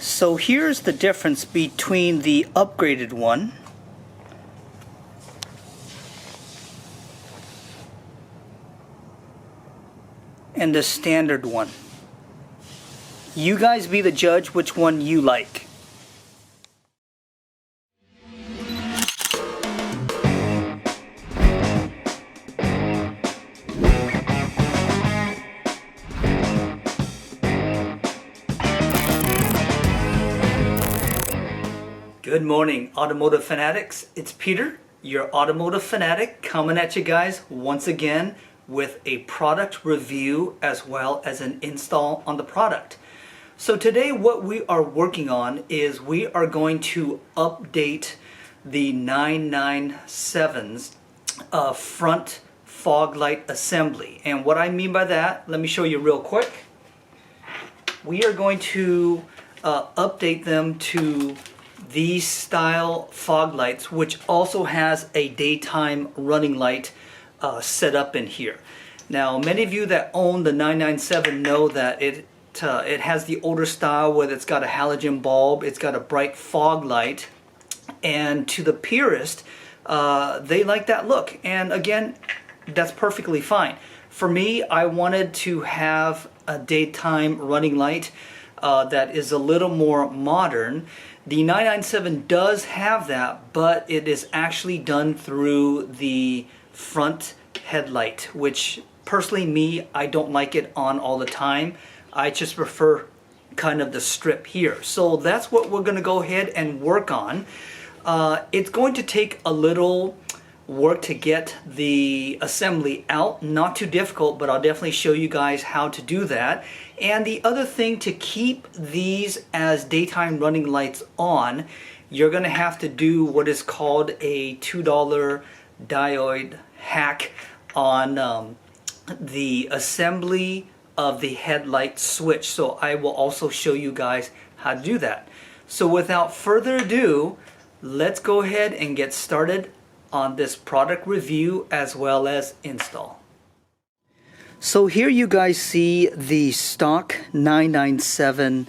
So here's the difference between the upgraded one and the standard one. You guys be the judge which one you like. Good morning, Automotive Fanatics. It's Peter, your Automotive Fanatic, coming at you guys once again with a product review as well as an install on the product. So today what we are working on is we are going to update the 997's front fog light assembly. And what I mean by that, let me show you real quick. We are going to update them to these style fog lights, which also has a daytime running light set up in here. Now, many of you that own the 997 know that it has the older style where it's got a halogen bulb, it's got a bright fog light, and to the purist, they like that look. And again, that's perfectly fine. For me, I wanted to have a daytime running light that is a little more modern. The 997 does have that, but it is actually done through the front headlight, which personally me, I don't like it on all the time. I just prefer kind of the strip here. So that's what we're going to go ahead and work on. It's going to take a little work to get the assembly out. Not too difficult, but I'll definitely show you guys how to do that. And the other thing, to keep these as daytime running lights on, you're going to have to do what is called a $2 diode hack on the assembly of the headlight switch. So I will also show you guys how to do that. So without further ado, let's go ahead and get started on this product review as well as install. So here you guys see the stock 997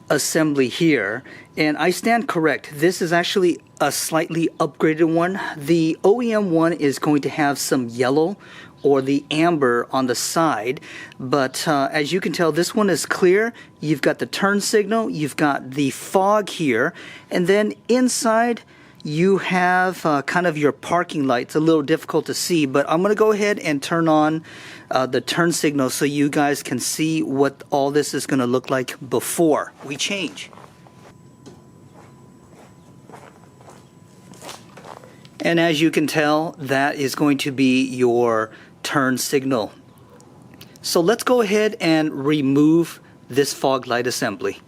assembly here, and I stand correct. This is actually a slightly upgraded one. The OEM one is going to have some yellow or the amber on the side, but as you can tell, this one is clear. You've got the turn signal, you've got the fog here, and then inside you have kind of your parking lights. A little difficult to see, but I'm going to go ahead and turn on the turn signal so you guys can see what all this is going to look like before we change. And as you can tell, that is going to be your turn signal. So let's go ahead and remove this fog light assembly.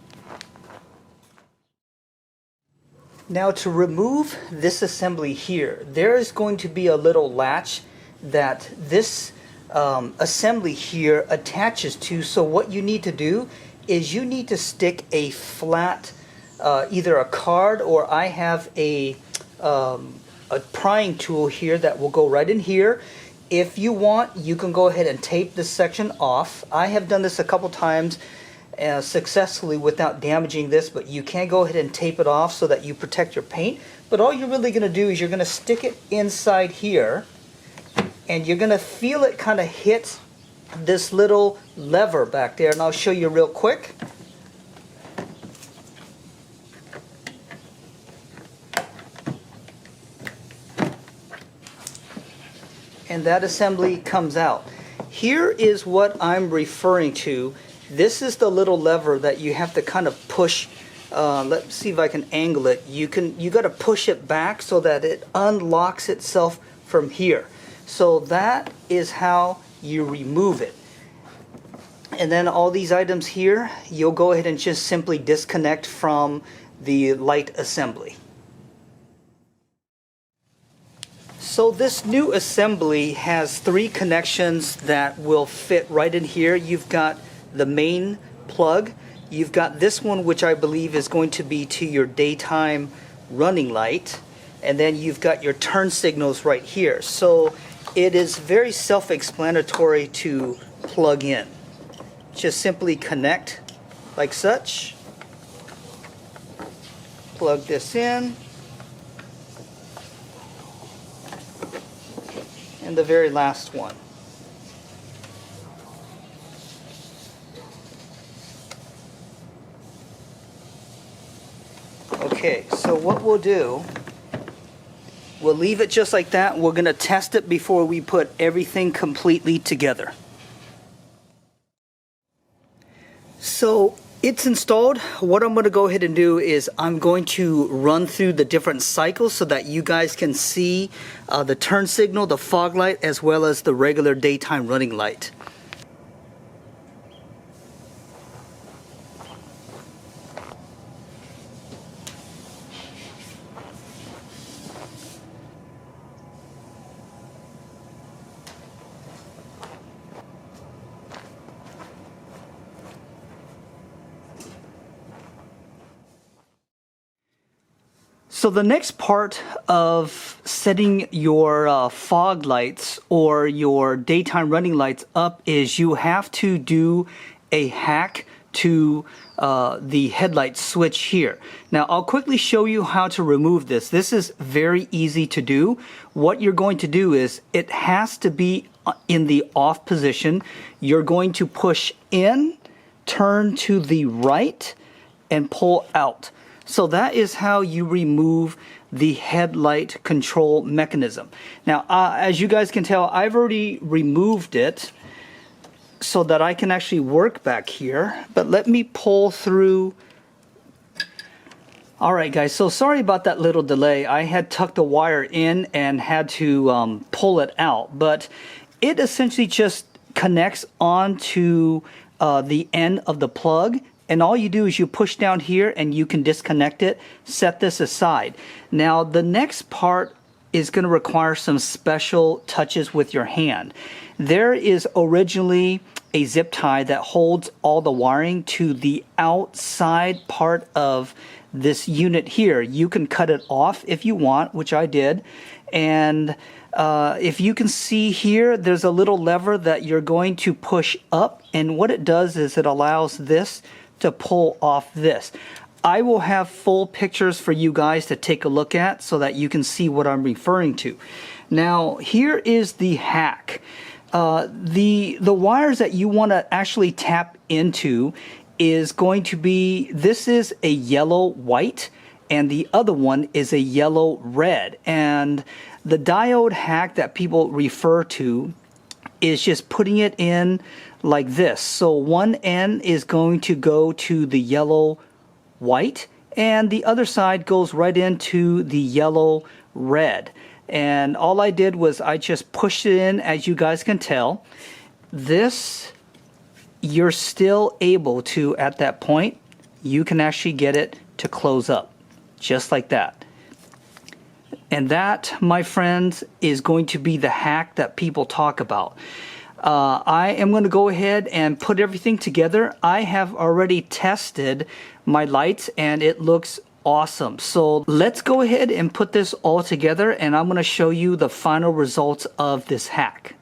Now, to remove this assembly here, there is going to be a little latch that this assembly here attaches to. So what you need to do is you need to stick a flat, either a card, or I have a prying tool here that will go right in here. If you want, you can go ahead and tape this section off. I have done this a couple times successfully without damaging this, but you can go ahead and tape it off so that you protect your paint. But all you're really going to do is you're going to stick it inside here, and you're going to feel it kind of hit this little lever back there, and I'll show you real quick. And that assembly comes out. Here is what I'm referring to. This is the little lever that you have to kind of push. Let's see if I can angle it. You got to push it back so that it unlocks itself from here. So that is how you remove it. And then all these items here, you'll go ahead and just simply disconnect from the light assembly. So this new assembly has 3 connections that will fit right in here. You've got the main plug, you've got this one, which I believe is going to be to your daytime running light, and then you've got your turn signals right here. So it is very self-explanatory to plug in. Just simply connect like such, Plug this in. And the very last one. Okay, so what we'll do, we'll leave it just like that. We're going to test it before we put everything completely together. So it's installed. What I'm going to go ahead and do is I'm going to run through the different cycles so that you guys can see the turn signal, the fog light, as well as the regular daytime running light. So the next part of setting your fog lights or your daytime running lights up is you have to do a hack to the headlight switch here. Now I'll quickly show you how to remove this. This is very easy to do. What you're going to do is it has to be in the off position. You're going to push in, turn to the right, and pull out. So that is how you remove the headlight control mechanism. Now, as you guys can tell, I've already removed it so that I can actually work back here. But let me pull through. All right, guys, so sorry about that little delay. I had tucked the wire in and had to pull it out. But it essentially just connects onto the end of the plug. And all you do is you push down here and you can disconnect it, set this aside. Now the next part is going to require some special touches with your hand. There is originally a zip tie that holds all the wiring to the outside part of this unit here. You can cut it off if you want, which I did. And if you can see here, there's a little lever that you're going to push up. And what it does is it allows this to pull off this. I will have full pictures for you guys to take a look at so that you can see what I'm referring to. Now, here is the hack. The wires that you want to actually tap into is going to be, this is a yellow white and the other one is a yellow red. And the diode hack that people refer to is just putting it in like this. So one end is going to go to the yellow white and the other side goes right into the yellow red. And all I did was I just pushed it in, as you guys can tell. This, you're still able to, at that point, you can actually get it to close up just like that. And that, my friends, is going to be the hack that people talk about. I am going to go ahead and put everything together. I have already tested my lights and it looks awesome. So let's go ahead and put this all together and I'm going to show you the final results of this hack.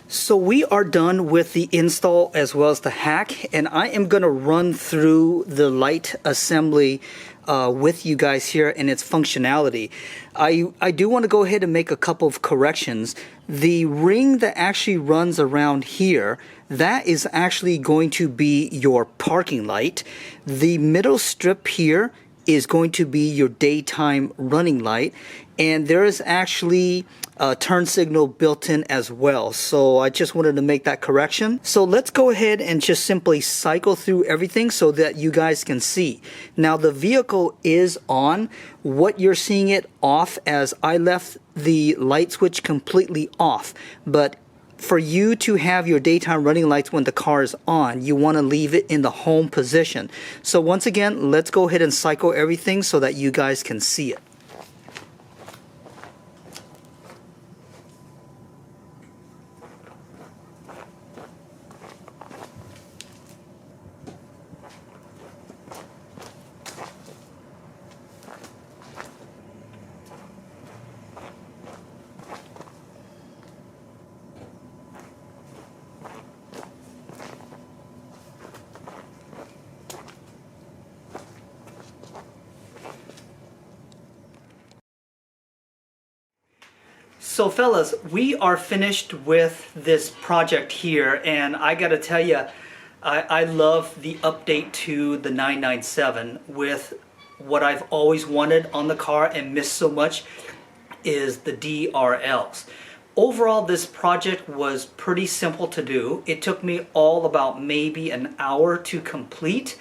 So we are done with the install as well as the hack, and I am going to run through the light assembly with you guys here and its functionality. I do want to go ahead and make a couple of corrections. The ring that actually runs around here, that is actually going to be your parking light. The middle strip here is going to be your daytime running light, and there is actually a turn signal built in as well. So I just wanted to make that correction. So let's go ahead and just simply cycle through everything so that you guys can see. Now the vehicle is on. What you're seeing it off, as I left the light switch completely off, but for you to have your daytime running lights when the car is on, you want to leave it in the home position. So once again, let's go ahead and cycle everything so that you guys can see it. So fellas, we are finished with this project here, and I gotta tell you, I love the update to the 997 with what I've always wanted on the car and missed so much is the DRLs. Overall, this project was pretty simple to do. It took me all about maybe an hour to complete.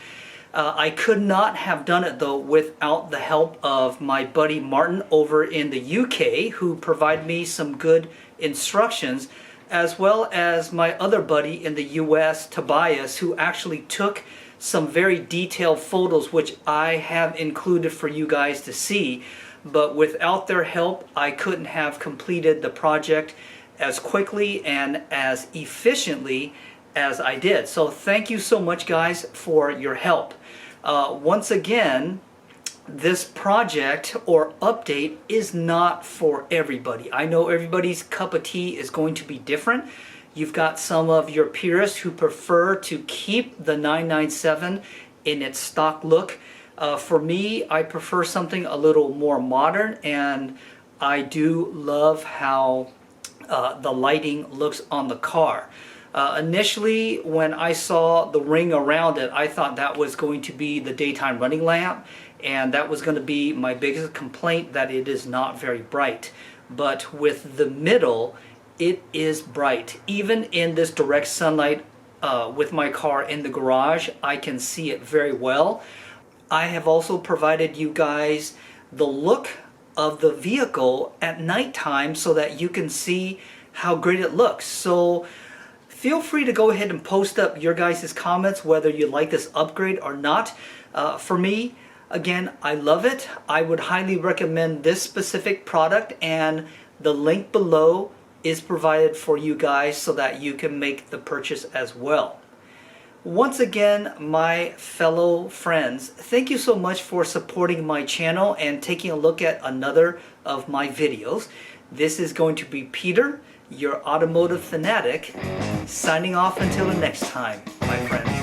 I could not have done it though without the help of my buddy Martin over in the UK, who provided me some good instructions, as well as my other buddy in the US, Tobias, who actually took some very detailed photos which I have included for you guys to see. But without their help, I couldn't have completed the project as quickly and as efficiently as I did. So thank you so much, guys, for your help. Once again, this project or update is not for everybody. I know everybody's cup of tea is going to be different. You've got some of your purists who prefer to keep the 997 in its stock look. For me, I prefer something a little more modern, and I do love how the lighting looks on the car. Initially, when I saw the ring around it, I thought that was going to be the daytime running lamp, and that was going to be my biggest complaint, that it is not very bright. But with the middle, it is bright. Even in this direct sunlight with my car in the garage, I can see it very well. I have also provided you guys the look of the vehicle at nighttime so that you can see how great it looks. So feel free to go ahead and post up your guys' comments whether you like this upgrade or not. For me, again, I love it. I would highly recommend this specific product, and the link below is provided for you guys so that you can make the purchase as well. Once again, my fellow friends, thank you so much for supporting my channel and taking a look at another of my videos. This is going to be Peter, your automotive fanatic, signing off until the next time, my friends.